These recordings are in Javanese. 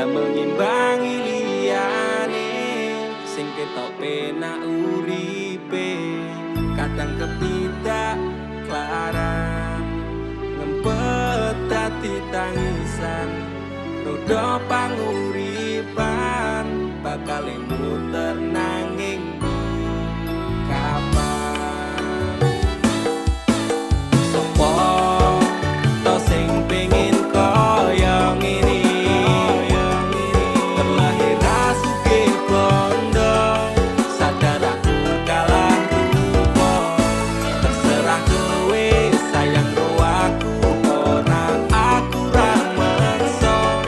damel ngimbangi liyane sing ketok penak uripe kadang kepidak klaran ngempet dadi tangisan roda panguripan bakal muter nanging kapan sopo to sing pengin kaya ngene terlahir sugih bondo sadar aku kalah rupa terserah kowe sayang ro aku ora aku ra meksa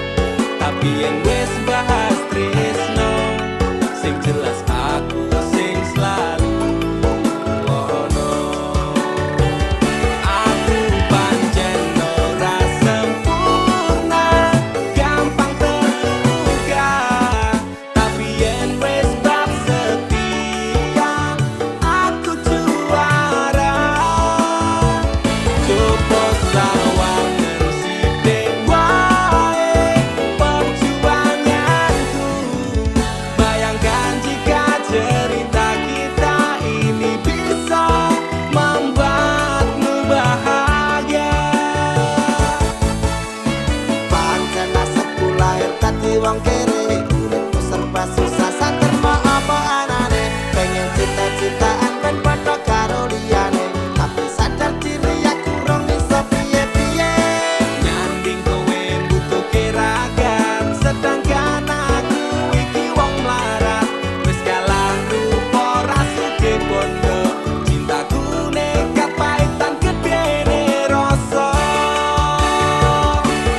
tapi yen wis bahas tresno sing jelas aku sing selalu ono aku pancen ora sempurna gampang terluka tapi yen wis bab setia aku juara coba sawangan sithik wae perjuanganku bayangkan jika cerita kita ini bisa membuatmu bahagia Pancen nasibku lahir dadi wong kere uripku serba susah sater mau apa anane pengen cita-citaan ben padha karo liyane tapi sadar diri aku rong iso piye-piye nyanding kowe butuh keragan sedangkan aku iki wong melarat wis kalah rupa rasuke bondo cintaku nekat paitan gedene rasa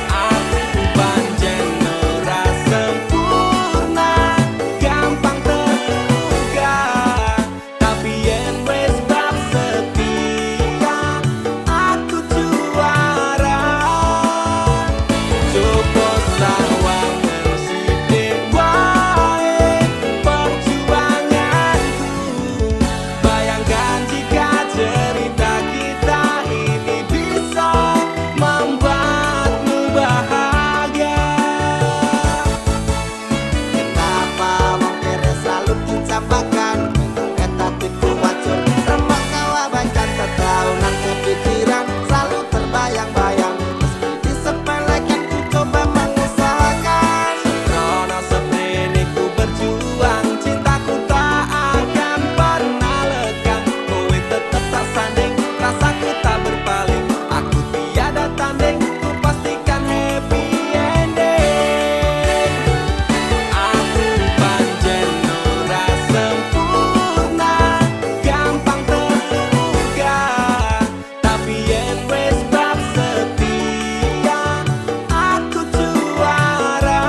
aku pancen ora sempurna gampang terluka tapi yen wis bab setia aku juara coba sawangan sithik wae perjuanganku bayangkan jika cerita kita ini bisa membuatmu bahagia kenapa wong kere selalu dicampakan untung eta tipu wajur remak kawabacan setaunan kepikiran selalu terbayang-bayang meski disepelekan ku coba mengusahakan Rono seprene ku berjuang cintaku tak akan pernah lekang kowe tetep tak sanding rasaku tak berpaling aku tiada tanding ku pastikan happy ending aku pancen ora sempurna gampang terluka tapi yen wis bab setia aku juara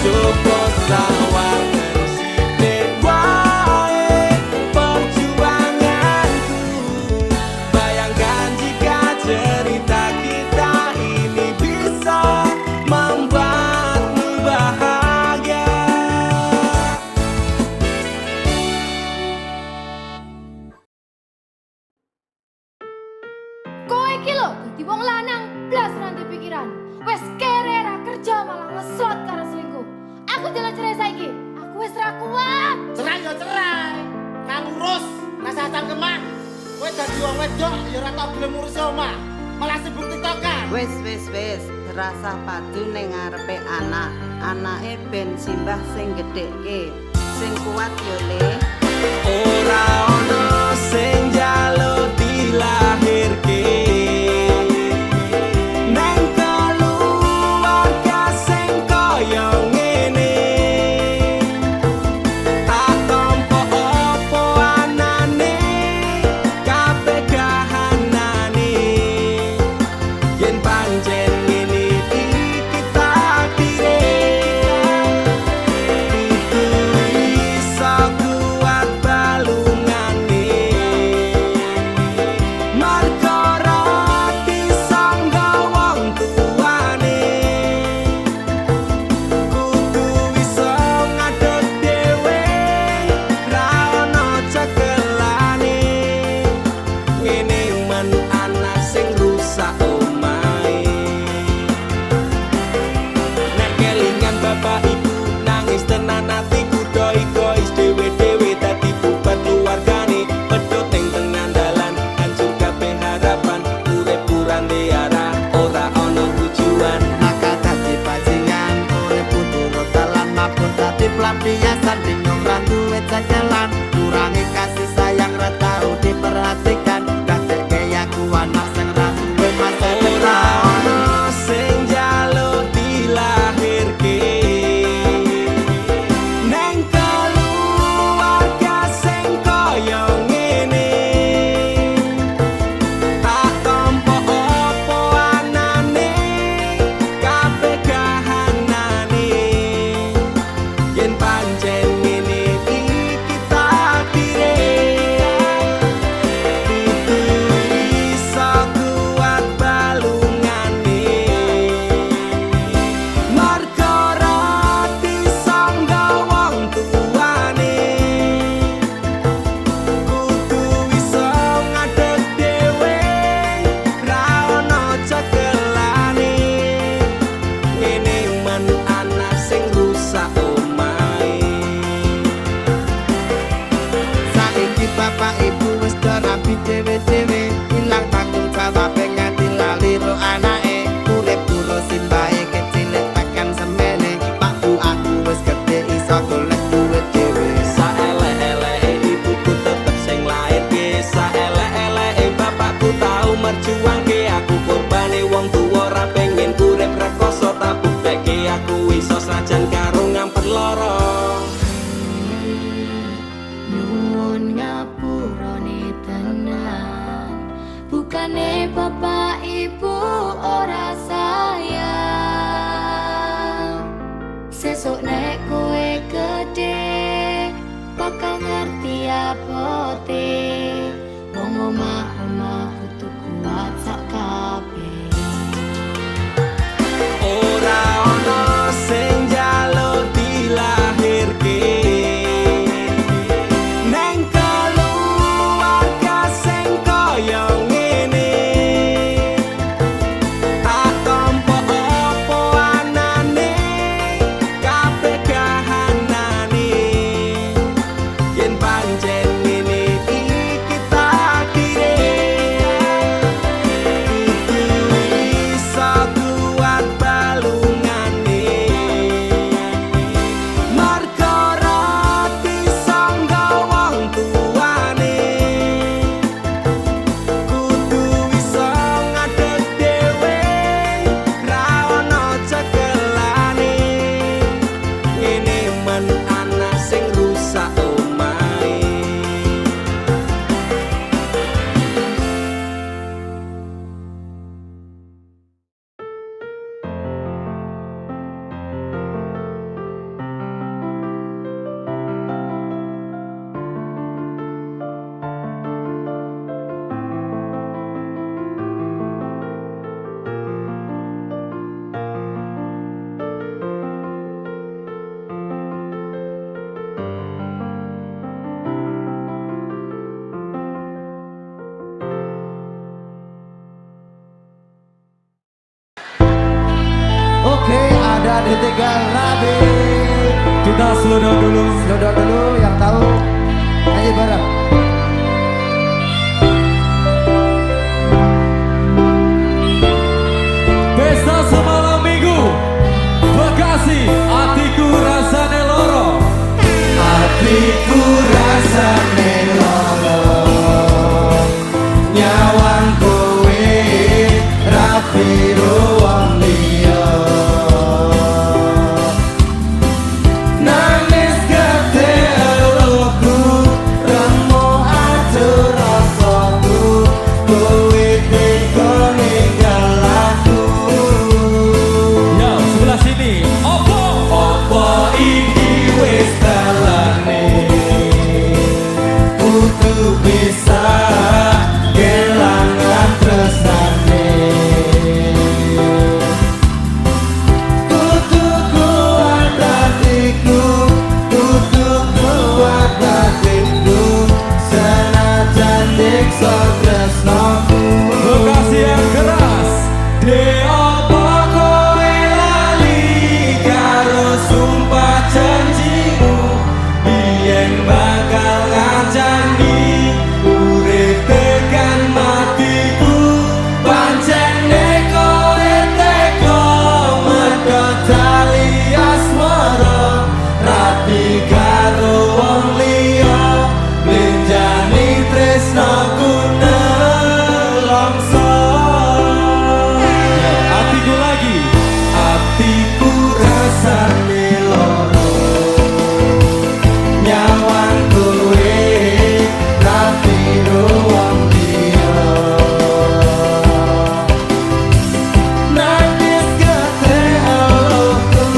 coba sawangan sithik wae perjuanganku bayangkan jika cerita kita ini bisa membuatmu bahagia Kowe iki lho dadi wong lanang blas nanti pikiran. Wes kere ra kerja malah ngeslot karo selingkuh. Aku jalan cerai saiki. Aku wis ra kuat. Cerai ya cerai. Kan urus rasa cangkeman. Kowe dadi wong wedok ya ora tau gelem ngurus omah. Malah sibuk tiktokan. Wis terasa padu ning ngarepe anak. Anake ben simbah sing gedhekke. Sing kuat yo Le. ora ono sing njaluk dilahirke nang keluarga sing kaya ngene tak tampa apa anane kabeh kahanane yen pancen ngene iki takdire itu iso kuat balungane ditinggal Nabi. Kita slow down dulu. Slow down dulu, yang tahu nyanyi bareng. Pesta semalam minggu Bekasi, hatiku rasane loro. Hatiku rasane loro, nyawang kowe rapi wong liya. Nangis gede eluku, remo atur rasaku, kowe tega ninggal aku. Yo, sebelah sini. Opo iki wis dalane, kudu bisa kelangan tresnane. Kudu kuat hatiku, kudu kuat hatiku, senajan diksa tresnaku. Bekasi yang keras, de opo kowe lali karo sumpah janjimu, biyen bakal ngancani urip tekan matiku. Pancene kowe teko mergo tali asmara, rapi karo wong liya, lenjani tresnaku nelongso. Hatiku lagi, hatiku rasane loro, nyawang kowe rapi wong liya. Nangis gede eluku,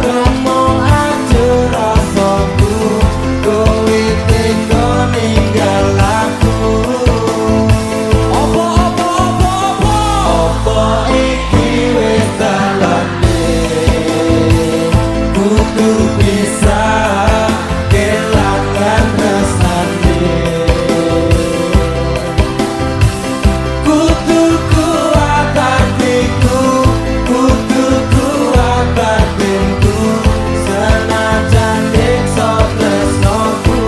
remo atur rasaku, kowe tega ninggal aku. Opo iki wis dalane, kudu bisa kelangan tresnane. Kudu kuat hatiku, kudu kuat batinku, senajan diksa tresnaku.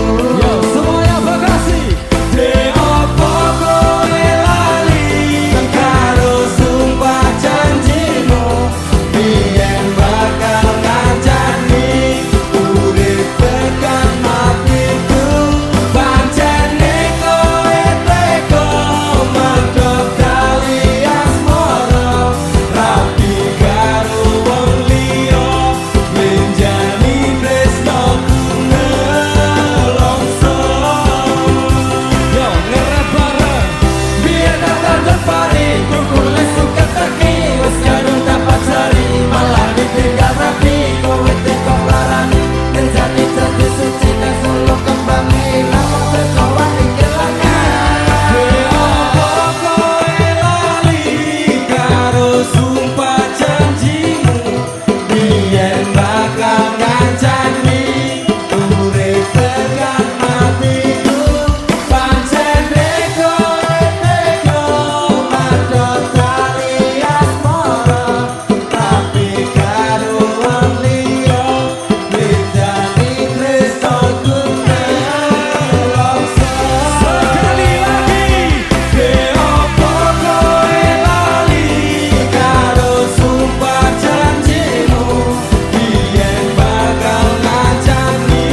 Yo, semuanya Bekasi. De opo kowe lali karo sumpah janjimu, biyen bakal ngancani urip tekan matiku. Pancene kowe teko mergo tali asmara, rapi karo wong liya, lenjani tresnaku nelongso. Yo, ngerep bareng, biar datang terpari, kukulis suka teki, wes kadung dapat sari, malah ditinggal rapi, kowe teko larani, lenjani jadi suci dan solo kembangi, namun berkawan dikelangan. Opo kowe lali karo sumpah janjimu, biyen bakal ngancani urip tekan matiku. Pancene kowe tega mergo tali asmara, rapi karo wong liya, lenjani tresnaku nelongso. Sekali lagi, de opo kowe lali karo sumpah janjimu, biyen bakal ngancani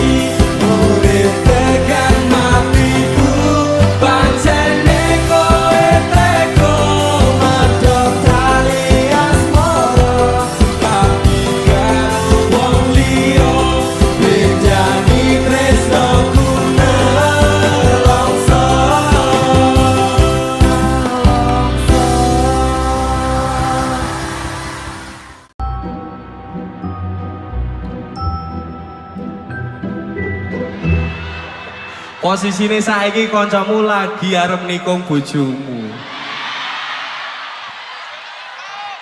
urip tekan matiku. Pancene kowe tega mergo tali asmara, rapi karo wong liya, lenjani tresnaku nelongso. Posisine saiki kancamu lagi arep nikung bojomu.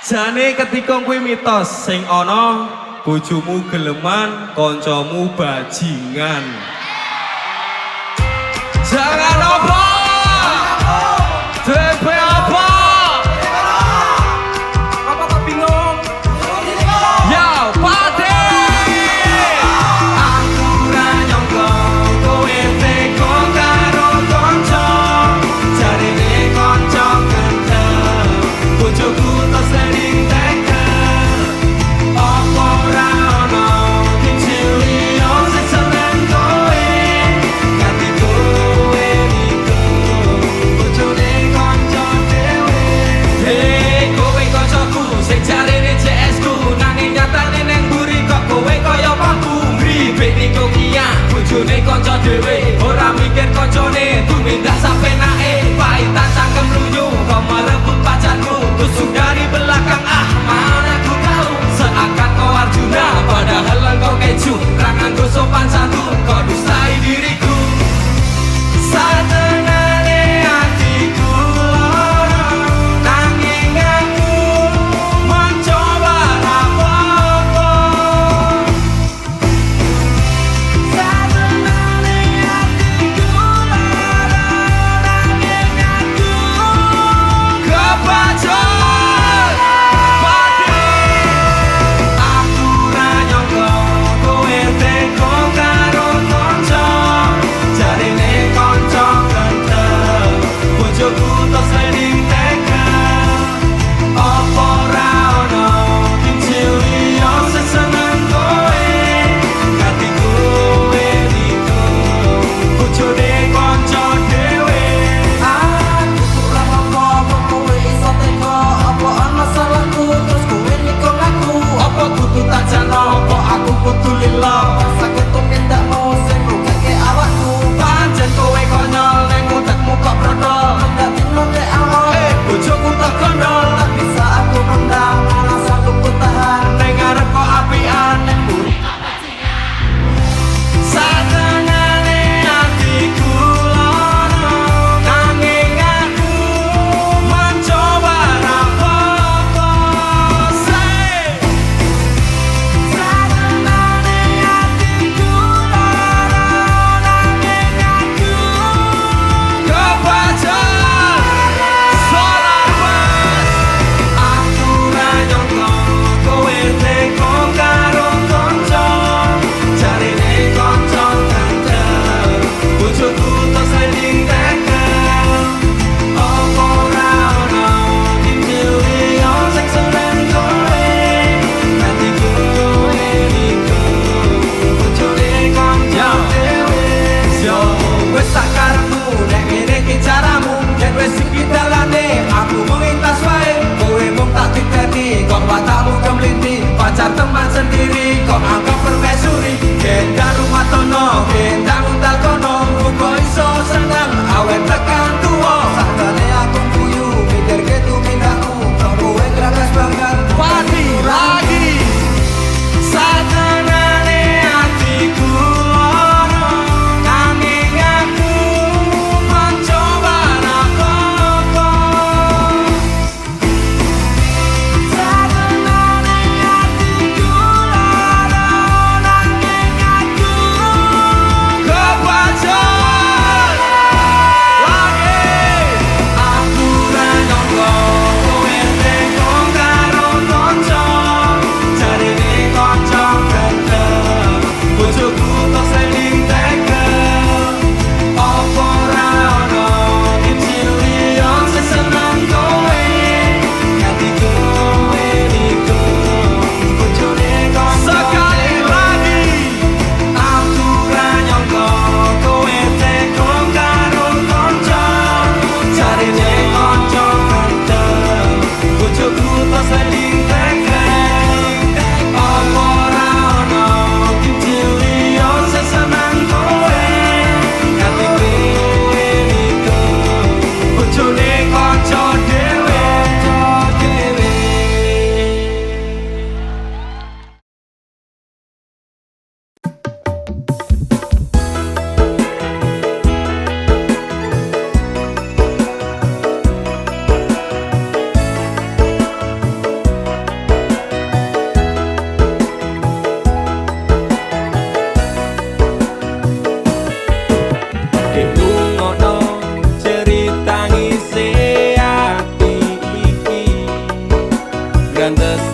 Jane ketika kuwi mitos sing ana bojomu geleman, kancamu bajingan. Jangan apa? DP apa? Apa kok bingung? Ya,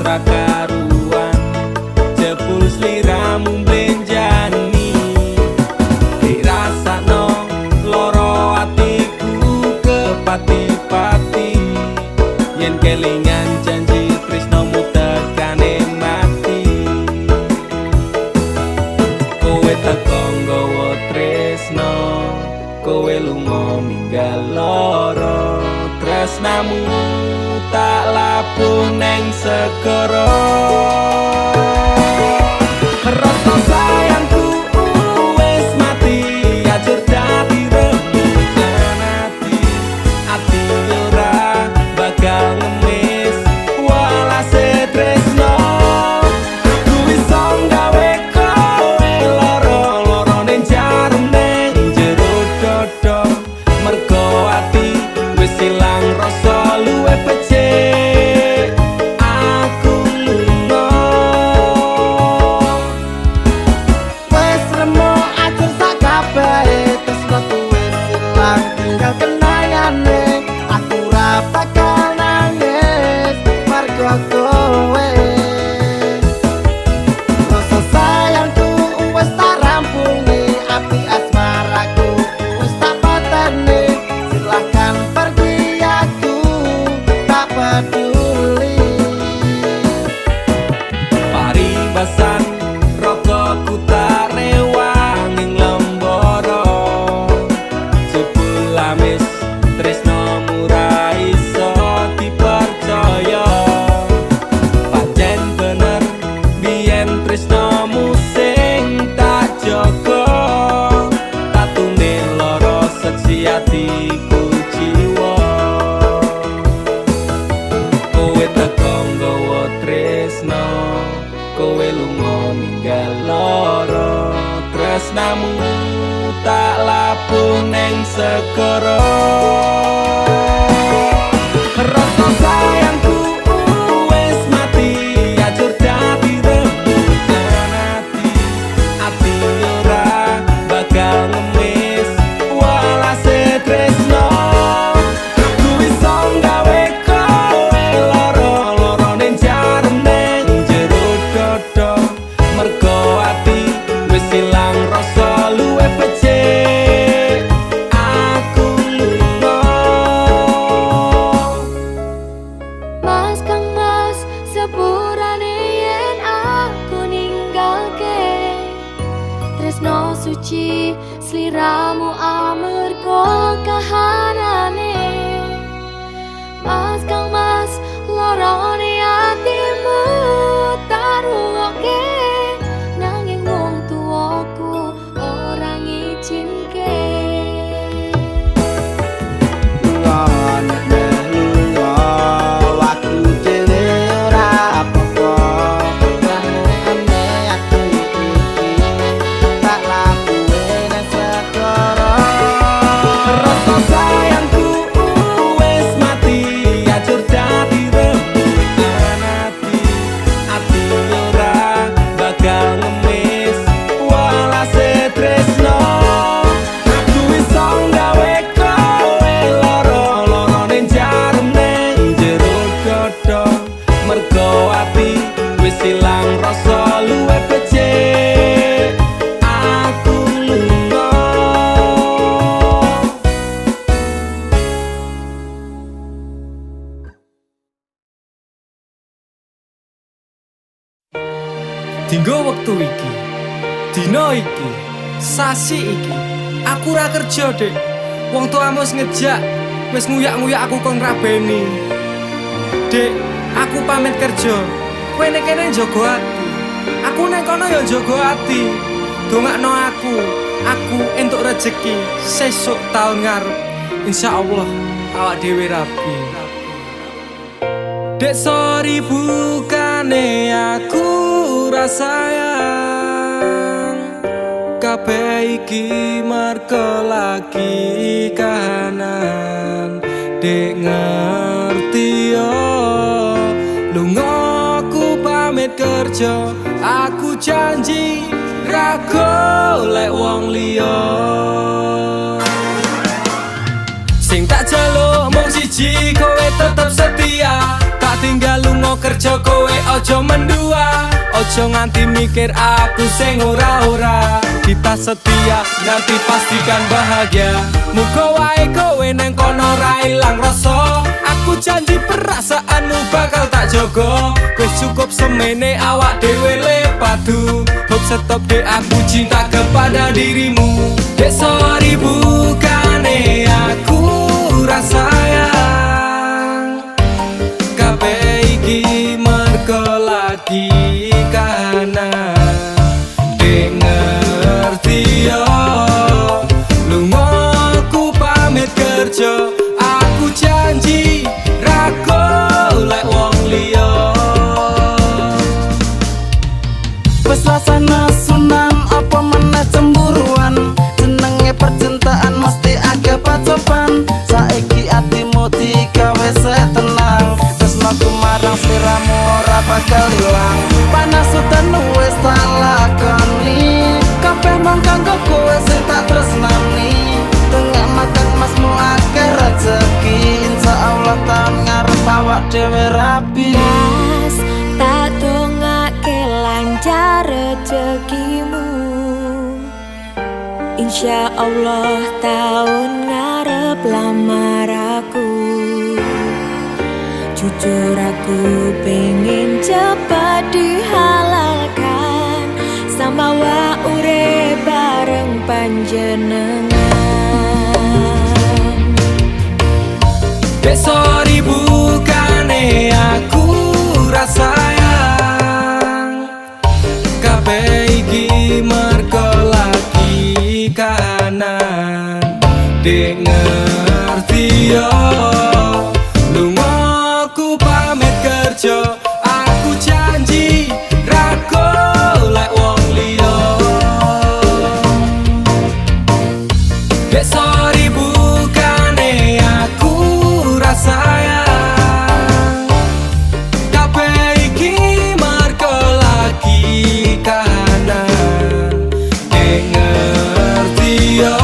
ra karuan jebul sliramu mlenjani dirasakno loro atiku kepati-pati yen kelingan janji tresnomu tekane mati kowe teko nggawa tresno kowe lunga ninggal loro tresnamu tak labuh neng segara rasa sayangku wis mati ajur dadi rembugan ati ora bakal ngemis walase tresno aku iso gawe kowe loro ning jarum ning jero dodo mergo ati wis ilang rasa luwe becik aku lunga Wes remo ajur sak kabehe tresno wis ilang tinggal kenangane aku ra bakal nangis margo kowe rasa sayangku wis tak rampungi api asmaraku wis tak pateni silahkan pergi aku tak peduli paribasan rokokku tak rewang ing lembara jebul amis tresnomu ra iso dipercaya pancen bener biyen tresnomu sing tak jaga tatune loro seksi atiku jiwa kowe teko nggawa tresno kowe lunga ninggal loro tresnamu tak labuh neng segara rasa sayangku wis mati ajur dadi rembugan ati ora bakal ngemis walase tresno aku iso gawe kowe loro ning jarum ning jero dodo mergo ati wis ilang rasa luwe becik aku lunga Mas kang mas sepurane yen aku ninggalke tresno suci sliramu amarga kahanane Mas kang mas lorone atimu taruke nanging wong tuaku ora ngizinke ngono lunga aku dhewe ora apa-apa ane aku iki tak labuhe nang segara rasa sayangku wis mati ajur dadi rembugan ati ora bakal ngemis walase tresno aku iso gawe kowe loro ning jarum ning jero dodo mergo ati wis ilang rasa luwe becik aku lunga Dinggo wektu iki, dina iki, sasi iki, aku ora kerja, Dik. Wong tuamu wis ngejak, wis nguyak-nguyak aku kon ngrabeni. Dik, aku pamit kerja. Kowe nek kene njaga ati. Aku nek kono ya njaga ati. Dongakno aku entuk rejeki sesuk taun ngarep. Insyaallah awak dhewe rapi. Dek sorry bukane aku rasayang kabeh iki marga lagi kahanan dek ngerti yo lunga aku pamit kerja aku janji ra golek wong liya sing tak jaluk mung siji kowe tetep setia tak tinggal lunga kerja kowe ojo mendua. Ojo nganti mikir aku sing ora-ora. Kita setia nanti pastikan bahagia. Muga wae kowe neng kono ra ilang rasa. Aku janji perasaanmu bakal tak jogo. Wis cukup semene awak dhewe le padu. Hope stop dek aku cinta kepada dirimu. Dek sorry bukane aku rasa sayang. Kabeh iki mergo lagi kana dek ngerti yo. Lunga aku pamit kerja. Aku janji ra golek wong liya. Wes rasane sunan apa meneh cemburuan. Jenenge percintaan mesti agak pacoban. Saiki atimu digawe tenang. Tresnaku marang sliramu ora bakal ilang. Panas udan wis tak lakoni. Kabeh mung kanggo kowe sing tak tresnani. Tengah makan masmu akeh rezeki. Insyaallah tahun ngarep awak dhewe rapi. Mas, tak dongake lancar rezekimu. Insya Allah tahun ngarep lamar aku. Jujur aku pengen cepat dihalalkan. Sama wa urip bareng panjenengan. Dek sorry bukane aku rasa sayang. Kabeh iki mergo lagi kanan. Dek ngerti yo. Lunga aku pamit kerja. Aku janji ra golek wong liya. Dek sorry bukane aku rasa sayang. Kabeh iki mergo lagi kanan. Dek ngerti yo.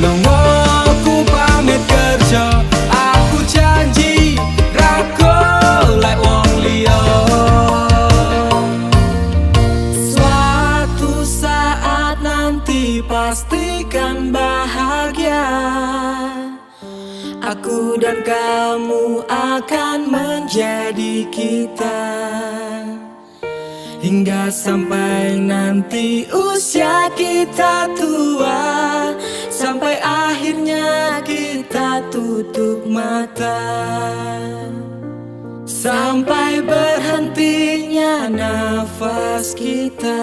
Lunga aku pamit kerja. Aku janji ra golek wong liya. Suatu saat nanti pastikan bahagia. Aku dan kamu akan menjadi kita. Hingga sampai nanti usia kita tua. Sampai akhirnya kita tutup mata. Sampai berhentinya nafas kita.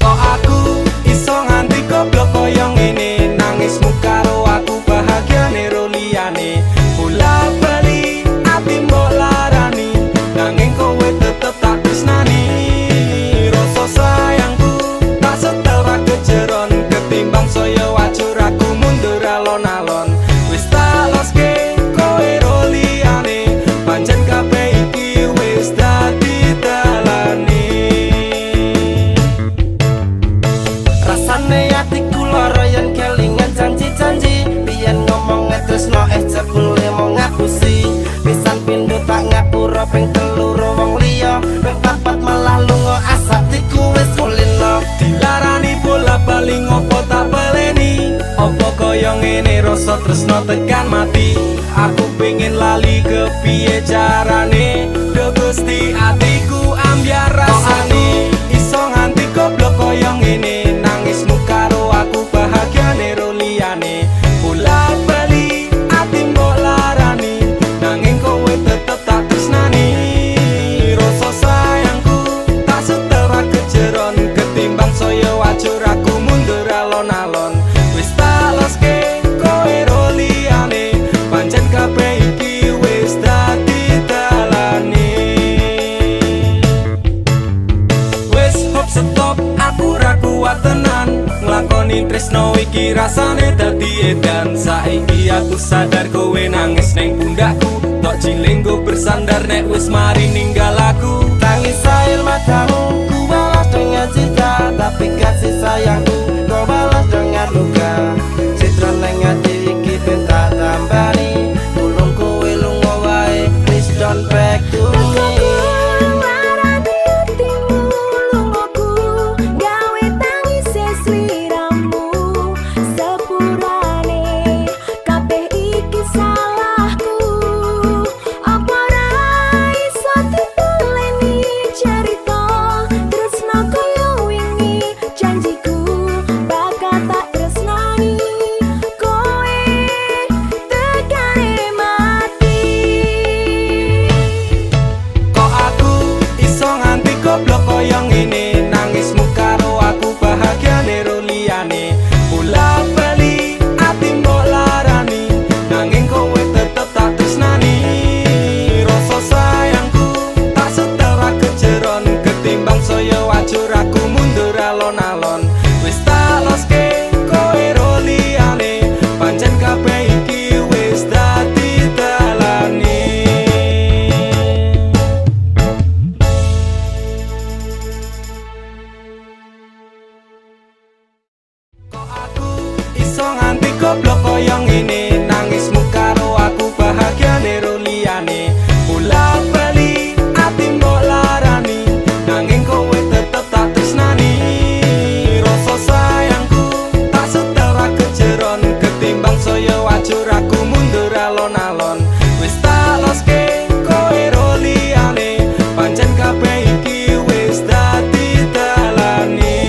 Kok aku iso nganti goblok koyo ngene. Nangismu karo aku bahagiane ro liyane. Bola bali ati mbok larani. Nanging kowe tetep tak tresnani. Rasa sayangku tak setel ra kejeron. Ketimbang saya wajur aku mundur alon-alon. Wis tak loske kowe ro liyane. Pancen kabeh iki wis dadi dalane. Rasane atiku lara yen kelingan janji-janji. Biyen ngomong tresno jebule mau ngapusi. Pisan pindho tak ngapura ping telu wong liya. Ping papat malah lunga asatiku wis kulino. Dilarani bola bali ngopo tak baleni. Apa kaya ngene rasa tresno tekan mati. Aku pengen lali kepiye carane. Do Gusti atiku ambyar rasane. Iso nganti goblok kaya ngene. Nangismu karo aku bahagiane ro liyane. Bola bali ati mbok larani. Nanging kowe tetep tak tresnani. Rasa sayangku tak setel ra kejeron. Ketimbang saya wajur aku mundur alon-alon. Wis tak loske kowe ro liyane. Pancen kabeh iki wis dadi dalane. Nanging tresno iki rasane dadi edan. Saiki aku sadar kowe nangis neng pundakku. Tok jilinggo bersandar nek wis mari ninggal aku. Tangis air matamu ku balas dengan cinta, tapi kasih sayangku kau balas dengan luka. Citra neng ati iki ben tak tambani, tulung kowe lunga wae, please don't back to me. Goblok koyo ngene, nangismu karo aku bahagiane ro liyane. Bola bali ati mbok larani, nanging kowe tetep tak tresnani. Rasa sayangku tak setara kejeron, ketimbang saya wajur aku mundur alon-alon. Wis tak loske kowe ro liyane, pancen kabeh iki wis dadi dalane. Iso nganti goblok koyo ngene, nangismu karo aku bahagiane ro liyane. Bola bali ati mbok larani, nanging kowe tetep tak tresnani. Rasa sayangku tak setara kejeron, ketimbang saya wajur aku mundur alon-alon. Wis tak loske kowe ro liyane, pancen kabeh iki wis dadi dalane.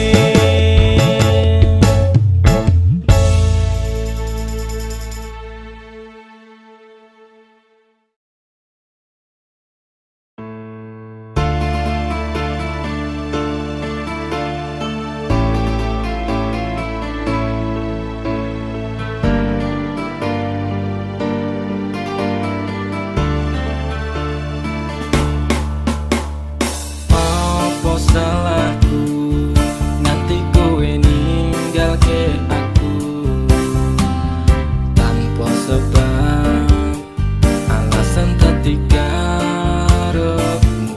Apa salahku nganti kowe ninggalke aku tanpa sebab, alasan dadi karepmu.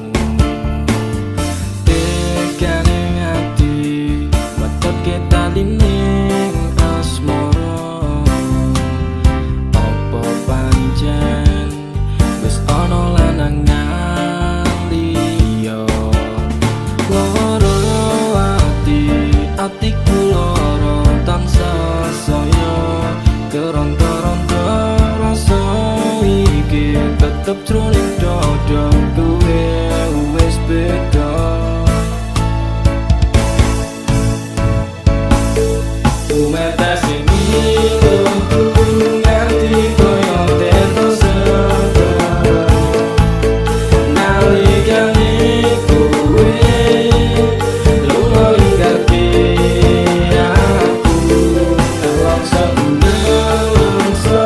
Tekane ati wetoke talining asmara, apa pancen wis ana lanangan liya. Loro atiku loro tansah saya, keronta-ronta rasa iki tetep jroning dada. Kowe wis beda, umetase ngiluku nganti koyo teto sedara. Nalikane kowe lunga ninggalke aku, nelongso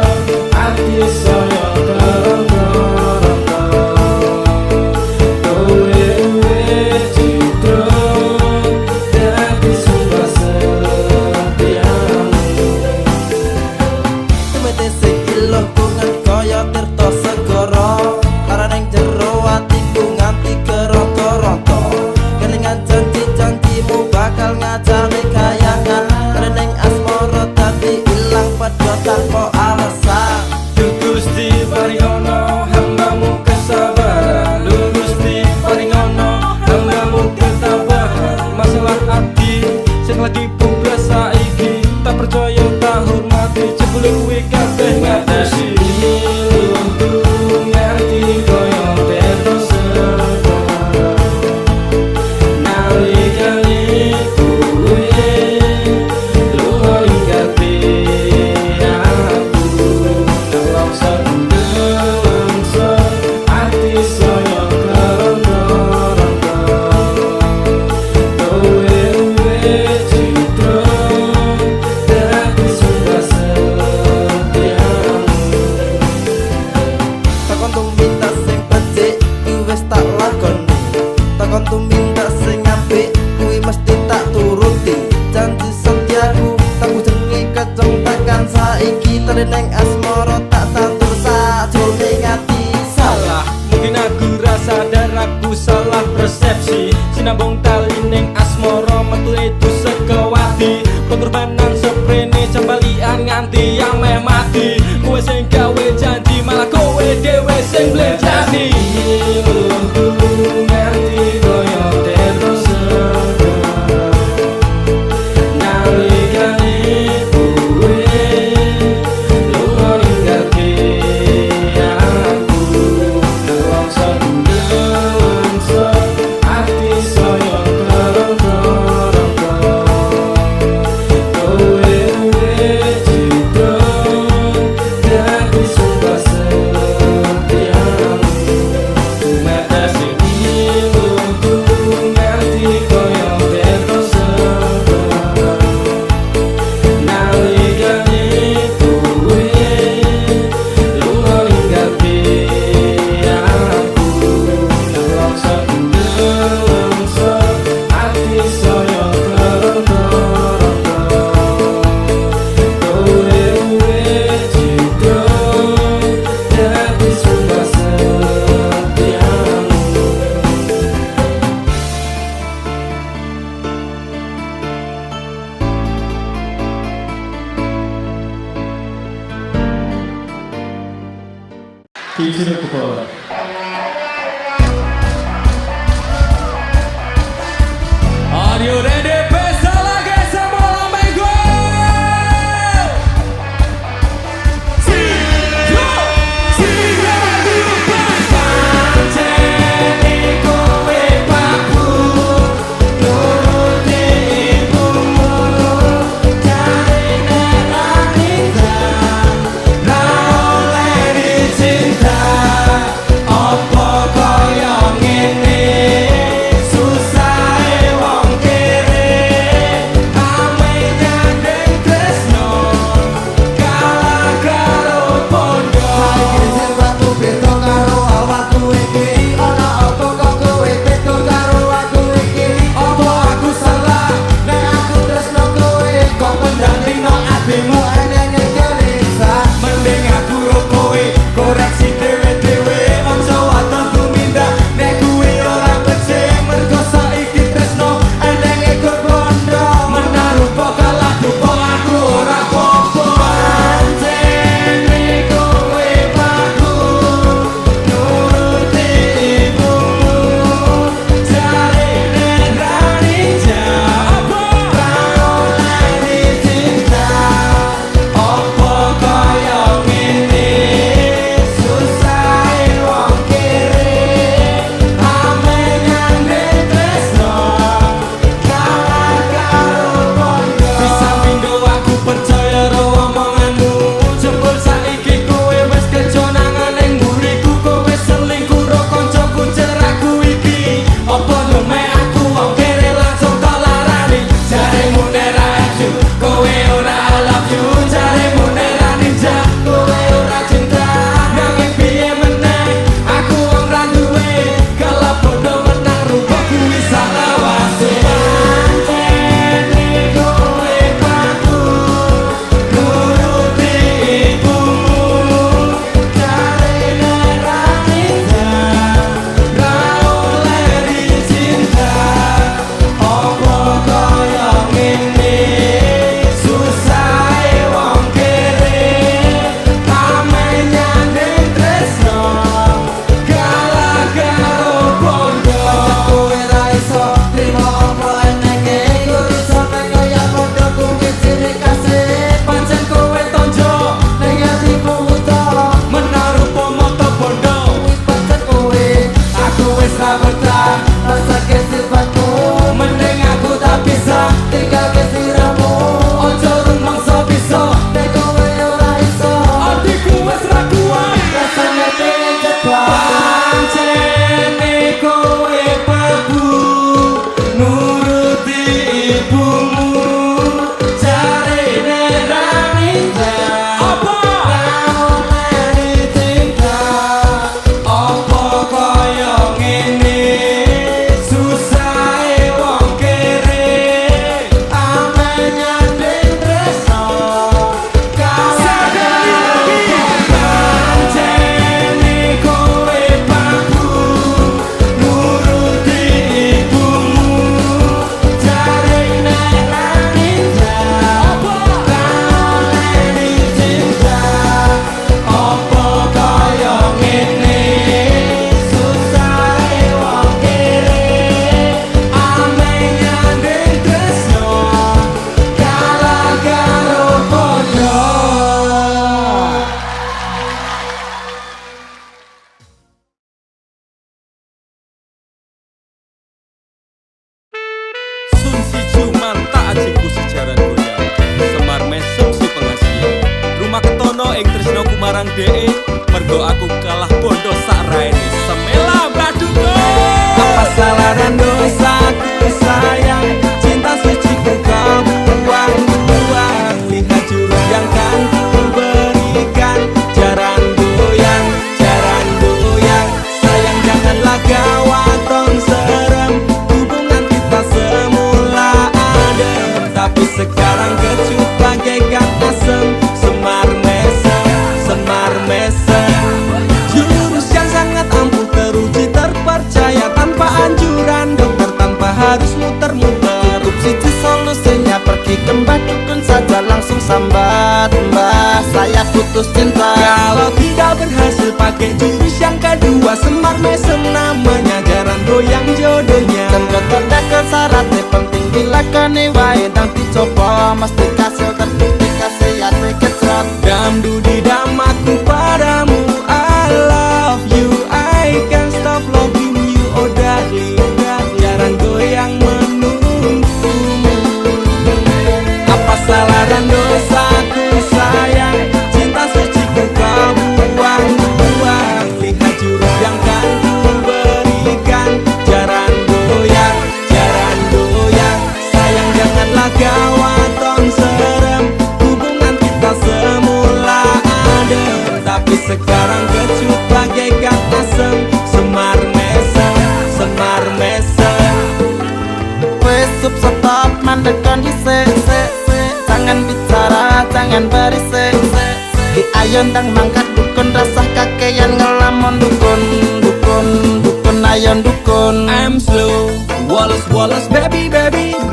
ati saya keronta-ronta. Kowe wis citra dadi sumpah setiamu. Tumete sing iluh kungan kaya tirta segara, lara ning jero atiku nganti keronta-ronta. Kelingan janji-janjimu bakal ngajari kayangan, kening asmara dadi ilang padha tanpa alasan. Duh Gusti paringono hambamu kesabaran, Duh Gusti paringono hambamu ketabahan. Masalah ati sing lagi bugas saiki, tak percaya tak hormati, jebule kuwi kabeh ngatasi. Nganti koyo teto sedara, nalikane kowe lunga ninggalke aku, nelongso ati saya keronta-ronta. Kowe wis citra dadi sumpah setiamu. Cari neng asmara tak tatur sajroning ati Salah, mungkin aku rasa dan aku salah persepsi Sinambung tali ning asmara metu itu sekewati Pengorbanan seprene jambalian nganti yang meh mati Kowe sing gawe janji malah kowe dhewe sing blenjani nganti koyo terus nalikane kowe lunga ninggalke aku longso longso ati saya kerong-kerong kowe cita dadi suka setiamu mata sini lugu nganti koyo terus nalikane kowe lunga ninggalke aku longso longso ati saya kerong-kerong kowe cita dadi suka setiamu Kijine kupola Are you ready? Pesta lagi semua lambai gue Pancene kowe papu nuruti ibumu cari nerang indah ra oleh dicinta opo koyo ngene susahe wong kere marang dhek mergo aku kalah bondo sak raine semela baduko. Apa salah dan dosaku sayang, cinta suciku kau buang-buang. Lihat jurus yang kan ku berikan, jaran goyang, sayang janganlah gawatong serem. Hubungan kita semula adem, tapi sekarang kecut bagaikan asem. Semar mesem, jurus yang sangat ampuh teruji terpercaya, tanpa anjuran dokter, tanpa harus muter-muter. Siji solusinya pergi ke mbah dukun saja, langsung sambat, mbah saya putus cinta. Kalau tidak berhasil pakai jurus yang kedua, semar mesem namanya, jaran goyang jodohnya. Dan dokter ke syaratnya penting bila kene wae dan dicoba, mesti kasil terbukti kesehatan kecot. Dam dudi dam aku padamu, I love you, I can't stop loving you, oh darling, jaran goyang menunggumu. Apa salah dan dosaku sayang, cinta suciku kau buang-buang. Lihat jurus yang kan ku berikan, jaran goyang, sayang janganlah gawatong serem. Hubungan kita semula adem, tapi sekarang kecut bagaikan asem. Semar mesem. Wes stop mandekan dhisik, jangan bicara, jangan berisik. Di ayon dang mangkat dukun, rasah kakean ngelamun dukun, ayon dukun. I'm slow, Wallace baby,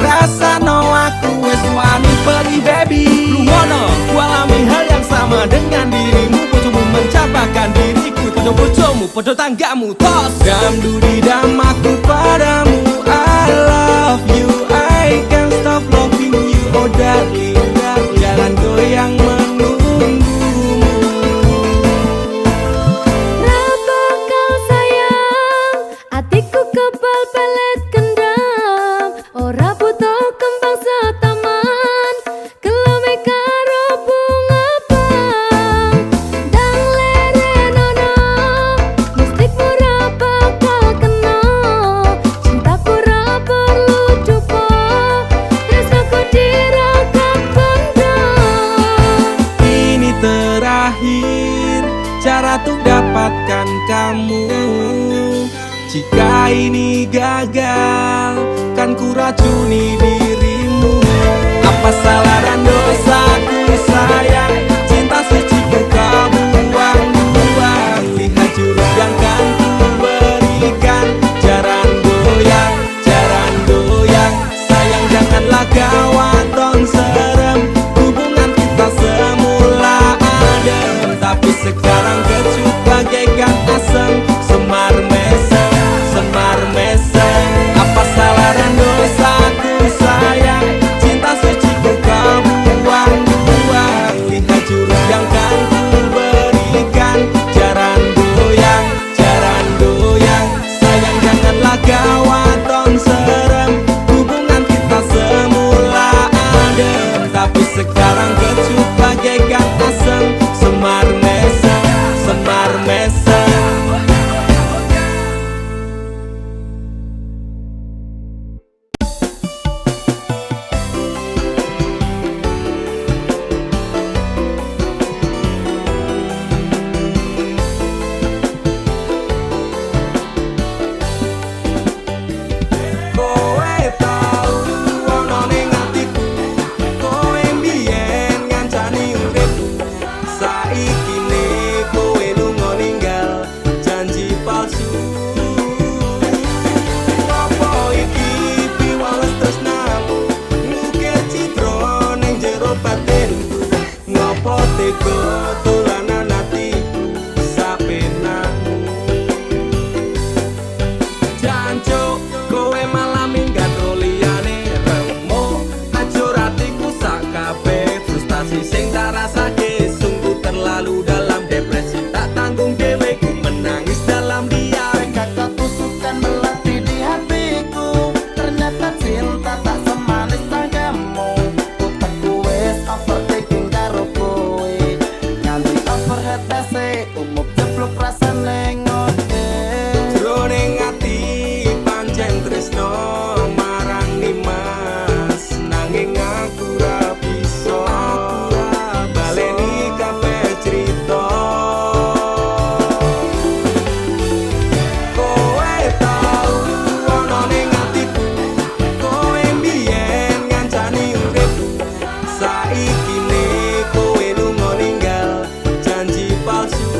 rasa no aku wes wani pergi baby. Lu ngono, ku alami hal yang sama dengan dirimu. Bojomu mencapakan diriku, bojomu podo tanggamu tos. Dam dudi dam aku padamu, I love you, I can't stop loving you, oh darling, jalan goyang menunggumu. Rapa kau sayang, hatiku kebal pelet kendam. Ora butuh kembang setaman, kelome karo bunga pang. Dang lerenono, mistikmu ra bakal kena. Cintaku ra perlu dupo, tresnaku dirakat bondo. Ini terakhir cara untuk dapatkan kamu. Jika ini gagal, kan ku racuni dirimu. Apa salah dan dosaku sayang, cinta suciku kau buang-buang. Lihat jurus yang kan ku berikan, jaran goyang, sayang janganlah gawatong serem. Hubungan kita semula adem, tapi sekarang kecut bagaikan asem. Semar mesem, apa salah dan dosaku sayang, cinta suciku kau buang-buang. Lihat jurus yang kan ku berikan, jaran goyang, sayang janganlah gawatong serem. Hubungan kita semula adem, tapi sekarang kecut bagaikan asem. Semar mesem. Kowe tau ono ning atiku, kowe mbiyen ngancani urip. Saiki ne kowe lunga ninggal, janji palsu. Apa iki piwales tresnamu, ngukir citra ning jero batinku. Ngopo tega dolanan atiku sapenamu. Jancuk kowe malah minggat liyane remo, ajur atiku sak kabeh. Frustasi sing tak rasake sungguh terlalu dalam, depresi tak tanggung dhewe ku menangis dalam diam. Kakak tusukan melati di hatiku, ternyata cinta tak semanis tanggamu. Utakku wes overthinking karo kowe, Saiki ne kowe lunga ninggal janji palsu.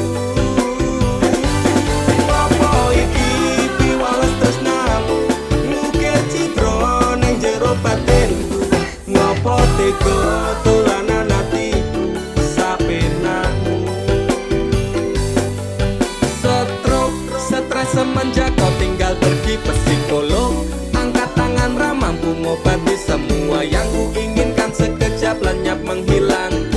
Apa iki piwales tresnamu ngukir citra ning jero batinku. Ngopo tega dolanan atiku sapenamu. Stres semenjak kau tinggal pergi psikolog. Angkat tangan ramah mampu ngobati semua yang ku inginkan, sekejap lenyap menghilang.